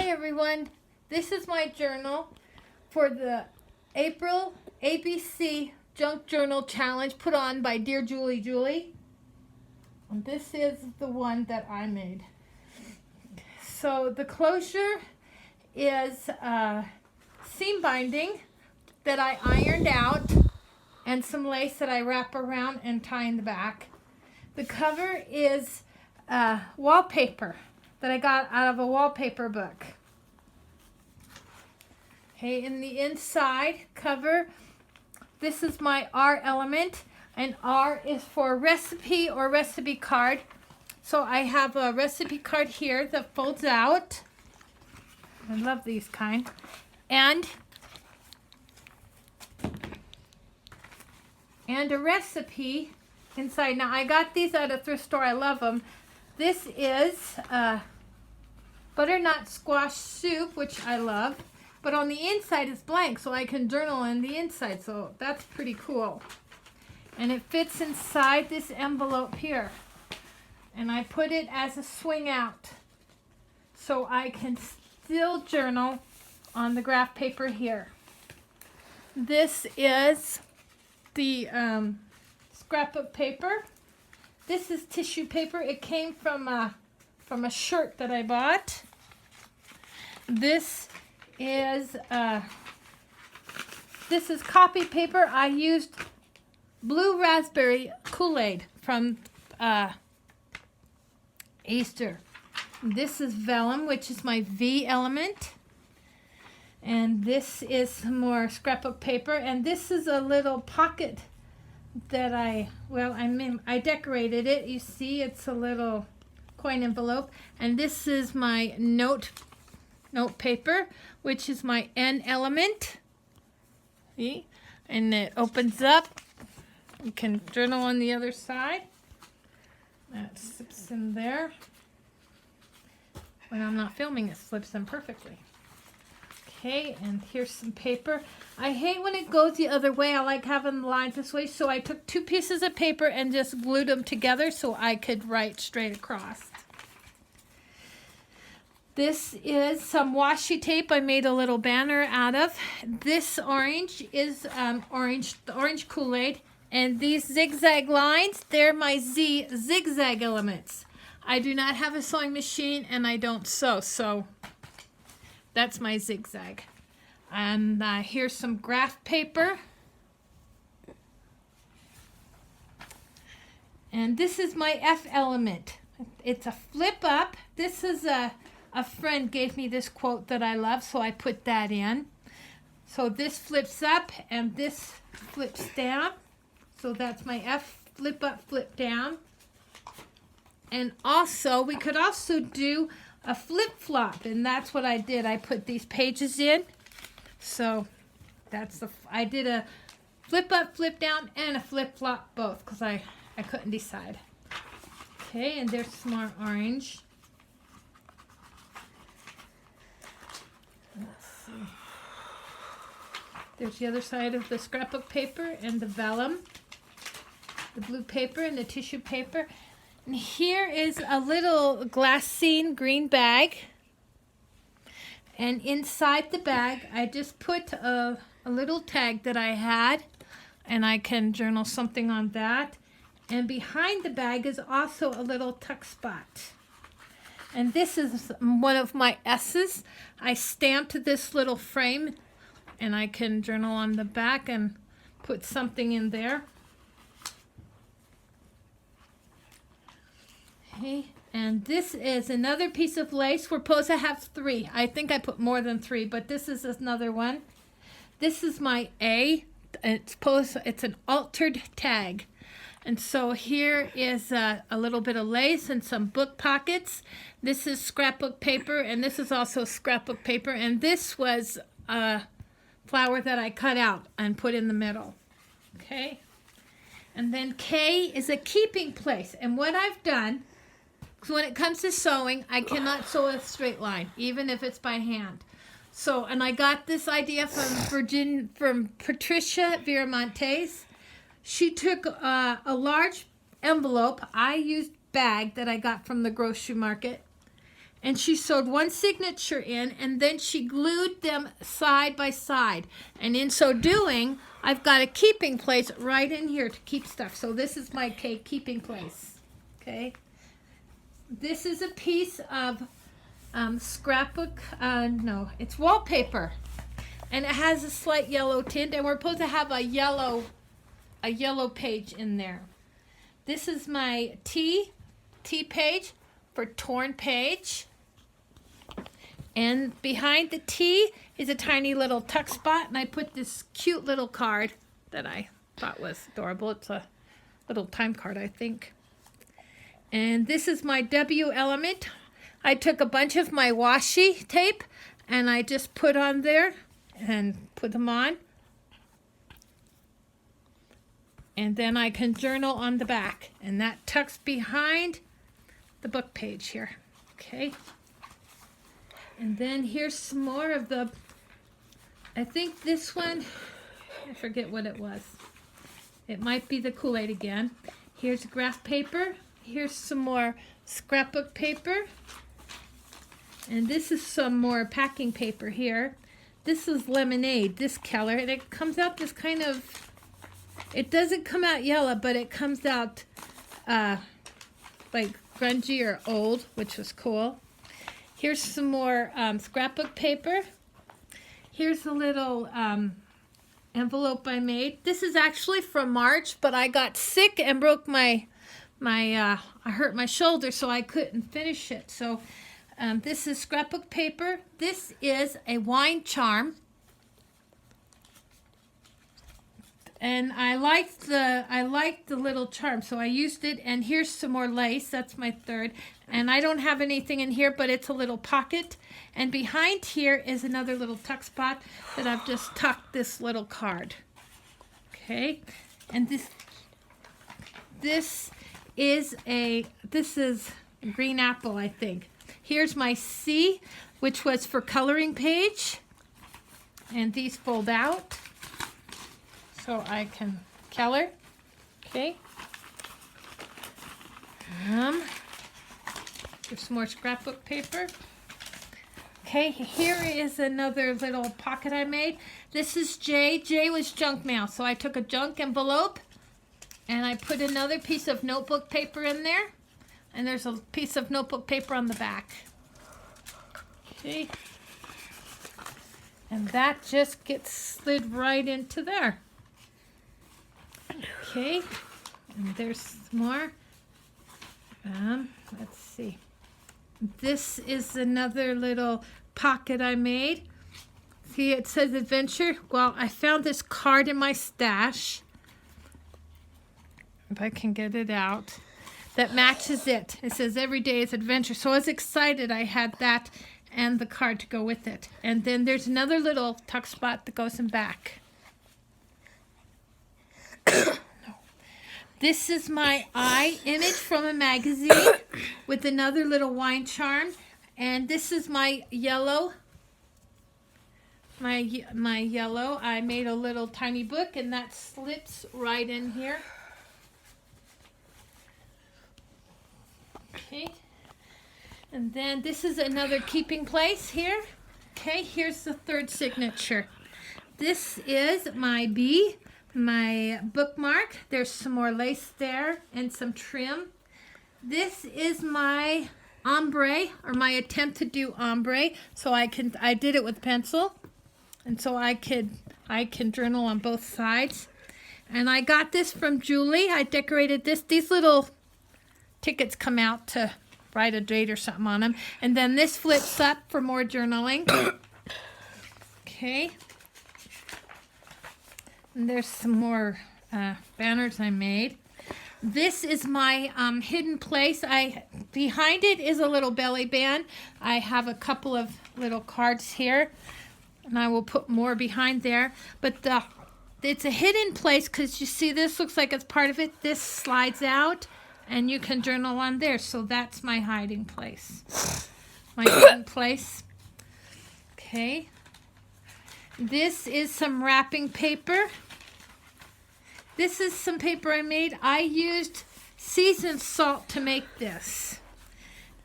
Hi everyone, this is my journal for the April ABC Junk Journal Challenge put on by dearJuliejulie. And this is the one that I made. So the closure is seam binding that I ironed out and some lace that I wrap around and tie in the back. The cover is wallpaper that I got out of a wallpaper book. Okay, in the inside cover, this is my R element, and R is for recipe or recipe card. So I have a recipe card here that folds out. I love these kind. And a recipe inside. Now I got these at a thrift store. I love them. This is butternut squash soup, which I love. But on the inside it's blank, so I can journal on the inside. So that's pretty cool. And it fits inside this envelope here. And I put it as a swing out, so I can still journal on the graph paper here. This is the scrapbook paper. This is tissue paper. It came from a shirt that I bought. This is copy paper. I used blue raspberry Kool-Aid from Easter. This is vellum, which is my V element. And this is some more scrapbook paper. And this is a little pocket that I decorated it. You see, it's a little coin envelope. And this is my note paper, which is my N element. See? And it opens up. You can journal on the other side. That slips in there. When I'm not filming, it slips in perfectly. Okay, and here's some paper. I hate when it goes the other way. I like having the lines this way, so I took 2 pieces of paper and just glued them together so I could write straight across. This is some washi tape I made a little banner out of. This orange is orange Kool-Aid. And these zigzag lines, they're my Z zigzag elements. I do not have a sewing machine and I don't sew, so that's my zigzag. And here's some graph paper. And this is my F element. It's a flip up. This is a friend gave me this quote that I love, so I put that in. So this flips up and this flips down. So that's my F, flip up, flip down. And also, we could also do a flip flop, and that's what I did. I put these pages in. So I did a flip up, flip down, and a flip flop both, because I couldn't decide. Okay, and there's some more orange. Let's see. There's the other side of the scrapbook paper and the vellum. The blue paper and the tissue paper. And here is a little glassine green bag. And inside the bag, I just put a little tag that I had. And I can journal something on that. And behind the bag is also a little tuck spot. And this is one of my S's. I stamped this little frame. And I can journal on the back and put something in there. Okay, and this is another piece of lace. We're supposed to have 3. I think I put more than 3, but this is another one. This is my A. It's an altered tag. And so here is a little bit of lace and some book pockets. This is scrapbook paper, and this is also scrapbook paper. And this was a flower that I cut out and put in the middle. Okay. And then K is a keeping place. And what I've done, so when it comes to sewing, I cannot sew a straight line, even if it's by hand. So, and I got this idea from Patricia Viramontes. She took a large envelope. I used bag that I got from the grocery market, and she sewed one signature in, and then she glued them side by side. And in so doing, I've got a keeping place right in here to keep stuff. So this is my keeping place. Okay. This is a piece of scrapbook. No, it's wallpaper, and it has a slight yellow tint. And we're supposed to have a yellow page in there. This is my T page for torn page. And behind the T is a tiny little tuck spot, and I put this cute little card that I thought was adorable. It's a little time card, I think. And this is my W element. I took a bunch of my washi tape, and I just put on there and put them on. And then I can journal on the back, and that tucks behind the book page here. Okay. And then here's some more of the, I think this one, I forget what it was. It might be the Kool-Aid again. Here's graph paper. Here's some more scrapbook paper. And this is some more packing paper here. This is lemonade, this color. And it comes out this kind of, it doesn't come out yellow, but it comes out like grungy or old, which was cool. Here's some more scrapbook paper. Here's a little envelope I made. This is actually from March, but I got sick and broke I hurt my shoulder, so I couldn't finish it. So this is scrapbook paper. This is a wine charm. And I liked the little charm, so I used it. And here's some more lace. That's my third. And I don't have anything in here, but it's a little pocket. And behind here is another little tuck spot that I've just tucked this little card. Okay. And this is green apple, I think. Here's my C, which was for coloring page. And these fold out, so I can color. Okay. Here's some more scrapbook paper. Okay, here is another little pocket I made. This is J. J was junk mail, so I took a junk envelope and I put another piece of notebook paper in there. And there's a piece of notebook paper on the back. Okay. And that just gets slid right into there. Okay, and there's some more. Let's see. This is another little pocket I made. See, it says adventure. Well, I found this card in my stash, if I can get it out, that matches it. It says every day is adventure. So I was excited I had that and the card to go with it. And then there's another little tuck spot that goes in back. This is my eye image from a magazine with another little wine charm. And this is my yellow. My yellow. I made a little tiny book, and that slips right in here. Okay. And then this is another keeping place here. Okay, here's the third signature. This is my B, my bookmark. There's some more lace there and some trim. This is my ombre, or my attempt to do ombre. So I did it with pencil, and so I can journal on both sides. And I got this from Julie. I decorated this. These little tickets come out to write a date or something on them. And then this flips up for more journaling. Okay. And there's some more banners I made. This is my hidden place. Behind it is a little belly band. I have a couple of little cards here, and I will put more behind there. But it's a hidden place because you see this looks like it's part of it. This slides out, and you can journal on there. So that's my hiding place. My hidden place. Okay. This is some wrapping paper. This is some paper I made. I used seasoned salt to make this.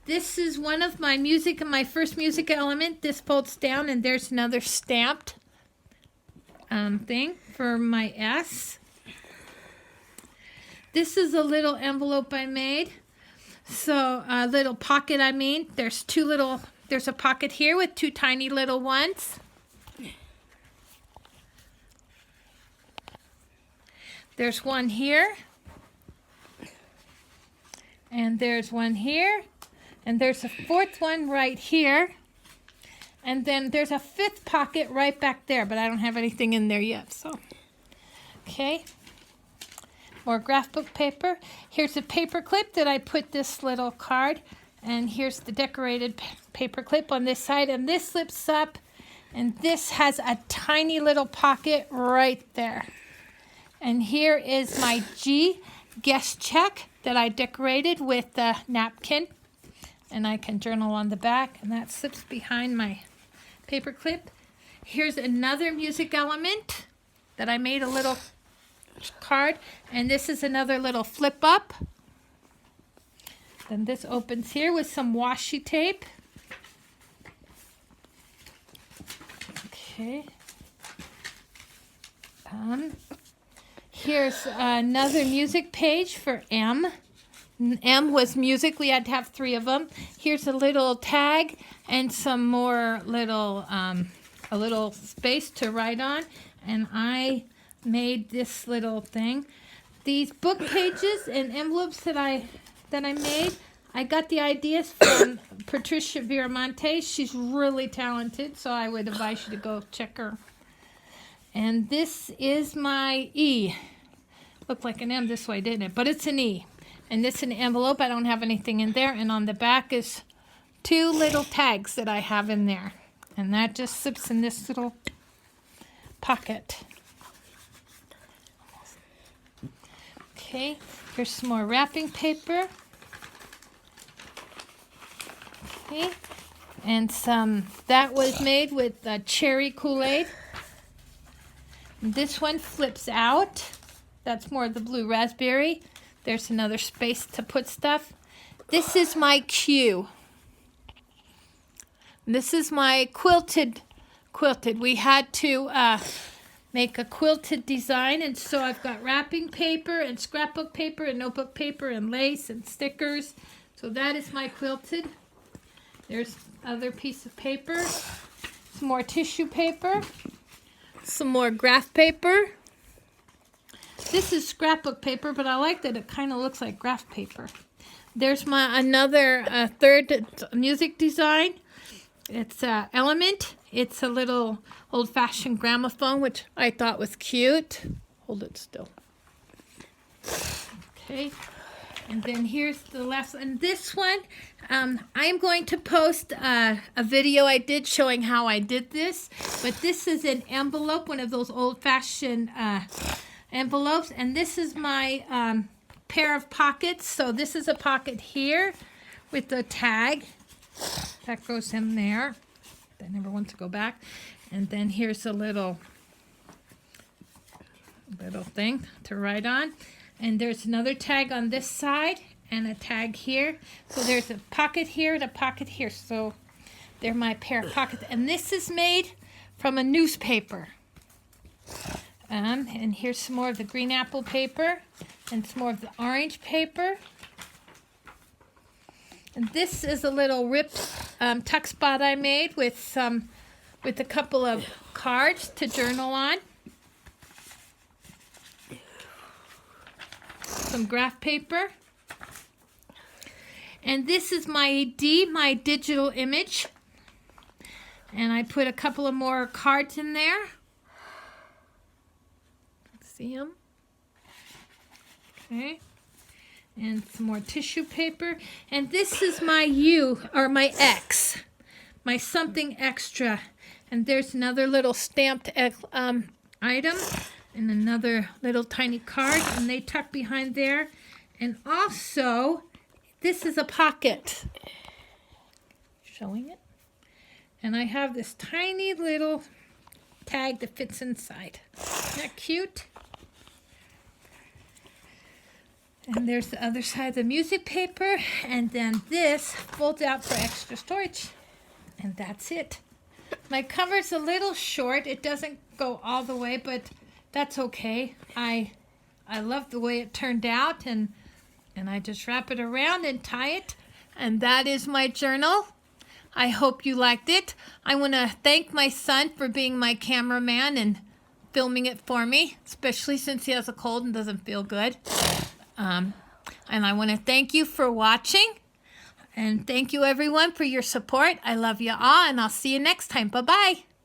This is one of my music and my first music element. This folds down, and there's another stamped thing for my S. This is a little envelope I made. So a little pocket I mean. There's a pocket here with two tiny little ones. There's one here. And there's one here. And there's a fourth one right here. And then there's a fifth pocket right back there, but I don't have anything in there yet. So, okay. More graph book paper. Here's a paper clip that I put this little card. And here's the decorated paper clip on this side. And this slips up. And this has a tiny little pocket right there. And here is my G guest check that I decorated with the napkin. And I can journal on the back. And that slips behind my paper clip. Here's another music element that I made a little card. And this is another little flip up. Then this opens here with some washi tape. Okay. Here's another music page for M. M was music. We had to have 3 of them. Here's a little tag and some more little, a little space to write on. And I made this little thing. These book pages and envelopes that I made, I got the ideas from Patricia Viramonte. She's really talented, so I would advise you to go check her. And this is my E. Looked like an M this way, didn't it? But it's an E. And this is an envelope. I don't have anything in there. And on the back is 2 little tags that I have in there. And that just slips in this little pocket. Okay, here's some more wrapping paper. Okay, and that was made with cherry Kool-Aid. This one flips out. That's more of the blue raspberry. There's another space to put stuff. This is my Q. This is my quilted. We had to make a quilted design, and so I've got wrapping paper and scrapbook paper and notebook paper and lace and stickers. So that is my quilted. There's other piece of paper, some more tissue paper, some more graph paper. This is scrapbook paper, but I like that it kind of looks like graph paper. There's another third music design. It's Element. It's a little old-fashioned gramophone, which I thought was cute. Hold it still. Okay. And then here's the last one. And this one, I'm going to post a video I did showing how I did this. But this is an envelope, one of those old-fashioned envelopes. And this is my pair of pockets. So this is a pocket here with the tag. That goes in there. I never want to go back. And then here's a little thing to write on. And there's another tag on this side and a tag here. So there's a pocket here and a pocket here. So they're my pair of pockets. And this is made from a newspaper. And here's some more of the green apple paper and some more of the orange paper. And this is a little ripped tuck spot I made with a couple of cards to journal on. Some graph paper. And this is my D, my digital image. And I put a couple of more cards in there. See them? Okay. And some more tissue paper. And this is my U, or my X. My something extra. And there's another little stamped item. And another little tiny card. And they tuck behind there. And also, this is a pocket. Showing it. And I have this tiny little tag that fits inside. Isn't that cute? And there's the other side of the music paper. And then this folds out for extra storage. And that's it. My cover's a little short. It doesn't go all the way, but that's okay. I love the way it turned out, and I just wrap it around and tie it. And that is my journal. I hope you liked it. I want to thank my son for being my cameraman and filming it for me, especially since he has a cold and doesn't feel good. And I want to thank you for watching. And thank you, everyone, for your support. I love you all, and I'll see you next time. Bye-bye.